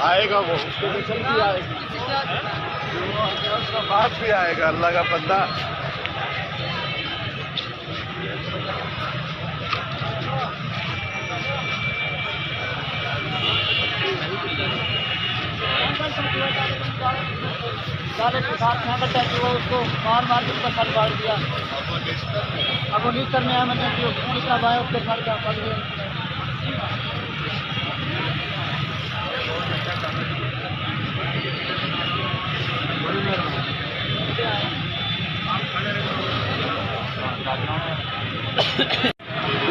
آئے گا وہ، اس کو رزلٹ بھی آئے گا، اس کا باپ بھی آئے گا، اللہ کا بندہ۔ اس کو مار مار کے اس کا سر کاٹ دیا۔ اب وہ نیچ کرنے آیا، میں نے خون اتنا بہایا اس کے سر کا پڑ گیا۔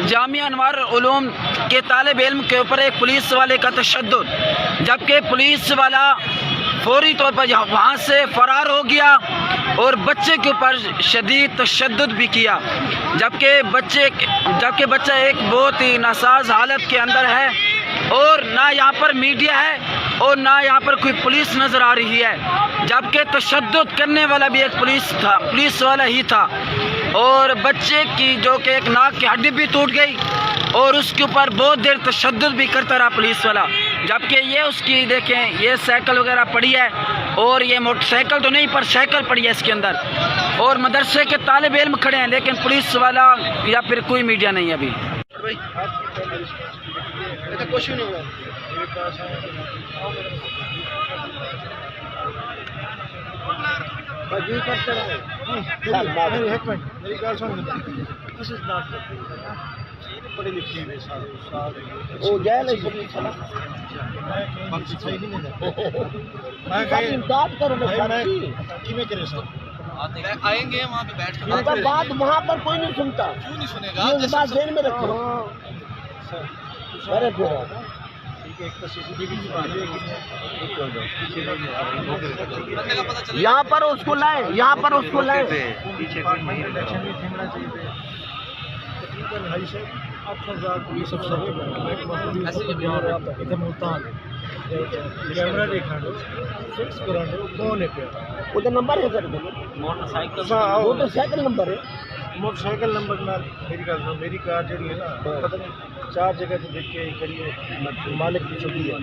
جامعہ انوار العلوم کے طالب علم کے اوپر ایک پولیس والے کا تشدد، جبکہ پولیس والا فوری طور پر وہاں سے فرار ہو گیا اور بچے کے اوپر شدید تشدد بھی کیا، جبکہ بچہ ایک بہت ہی ناساز حالت کے اندر ہے، اور نہ یہاں پر میڈیا ہے اور نہ یہاں پر کوئی پولیس نظر آ رہی ہے، جبکہ تشدد کرنے والا بھی ایک پولیس والا ہی تھا، اور بچے کی جو کہ ایک ناک کی ہڈی بھی ٹوٹ گئی اور اس کے اوپر بہت دیر تشدد بھی کرتا رہا پولیس والا، جبکہ یہ اس کی دیکھیں یہ سائیکل وغیرہ پڑی ہے، اور یہ موٹر سائیکل تو نہیں پر سائیکل پڑی ہے اس کے اندر، اور مدرسے کے طالب علم کھڑے ہیں، لیکن پولیس والا یا پھر کوئی میڈیا نہیں ہے ابھی۔ کچھ نہیں ہوا۔ پڑھی لکھی آئیں گے وہاں پہ بیٹھ کے بات وہاں پر کوئی نہیں سنتا، کیوں نہیں سنے گا؟ یہ بات ذہن میں رکھو۔ یہاں پر اس کو لائیں، یہاں پر اس کو لائیں۔ ادھر نمبر ہے سر، موٹر سائیکل نمبر ہے، موٹر سائیکل نمبر میری کار جڑی ہے نا، پتہ نہیں 4 جگہ سے دیکھ کے کری ہے، مالک کی چھٹی ہے،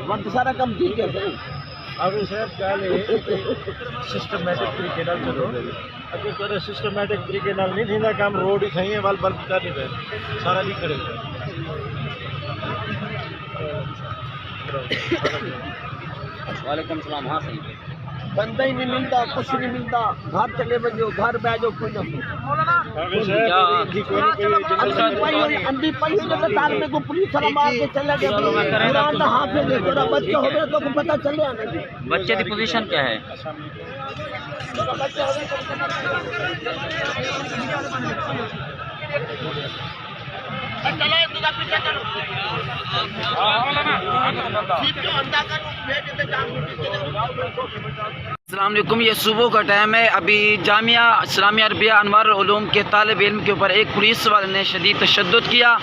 وقت سارا کم ٹھیک ہے سر۔ اب صاحب گل ہے سسٹمیٹک طریقے نال چلو، اگر تھوڑا سسٹمیٹک طریقے نال نہیں تھیندا کام، روڈ ہی کھائی ہے ول بلب کر نہیں پے، سارا نہیں کرے۔ وعلیکم السلام۔ ہاں صحیح ہے، بندہ ہی نہیں ملتا، کچھ نہیں ملتا، گھر چلے بجو، گھر بیجو، کوئی نہ اندھی پئی میں کو پولیس والا مار کے چلے گئے، قرآن دا حافظ ہے، تھوڑا بچہ ہو گیا تو پتہ چلے آنے کی بچے کی پوزیشن کیا ہے؟ السلام علیکم، یہ صبح کا ٹائم ہے، ابھی جامعہ اسلامیہ عربیہ انوار العلوم کے طالب علم کے اوپر ایک پولیس والے نے شدید تشدد کیا،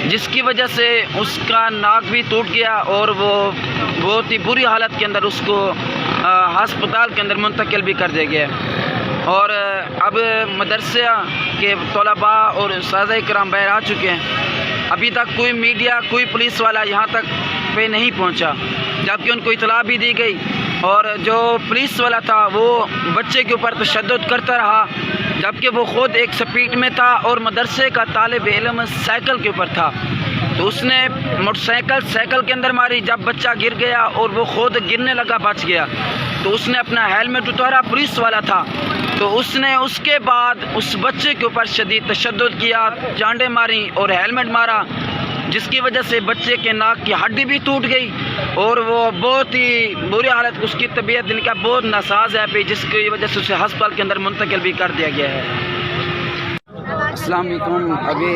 جس کی وجہ سے اس کا ناک بھی ٹوٹ گیا اور وہ بہت ہی بری حالت کے اندر اس کو ہسپتال کے اندر منتقل بھی کر دیا گیا، اور اب مدرسہ کے طلباء اور اساتذہ کرام باہر آ چکے ہیں، ابھی تک کوئی میڈیا کوئی پولیس والا یہاں تک پہ نہیں پہنچا، جبکہ ان کو اطلاع بھی دی گئی، اور جو پولیس والا تھا وہ بچے کے اوپر تشدد کرتا رہا، جبکہ وہ خود ایک سپیڈ میں تھا اور مدرسے کا طالب علم سائیکل کے اوپر تھا، تو اس نے موٹر سائیکل کے اندر ماری، جب بچہ گر گیا اور وہ خود گرنے لگا بچ گیا، تو اس نے اپنا ہیلمٹ اتارا، پولیس والا تھا، تو اس نے اس کے بعد اس بچے کے اوپر شدید تشدد کیا، چانڈے ماری اور ہیلمٹ مارا، جس کی وجہ سے بچے کے ناک کی ہڈی بھی ٹوٹ گئی اور وہ بہت ہی بری حالت، اس کی طبیعت دل کا بہت ناساز ہے پہ، جس کی وجہ سے اسے ہسپتال کے اندر منتقل بھی کر دیا گیا ہے۔ السلام علیکم، ابھی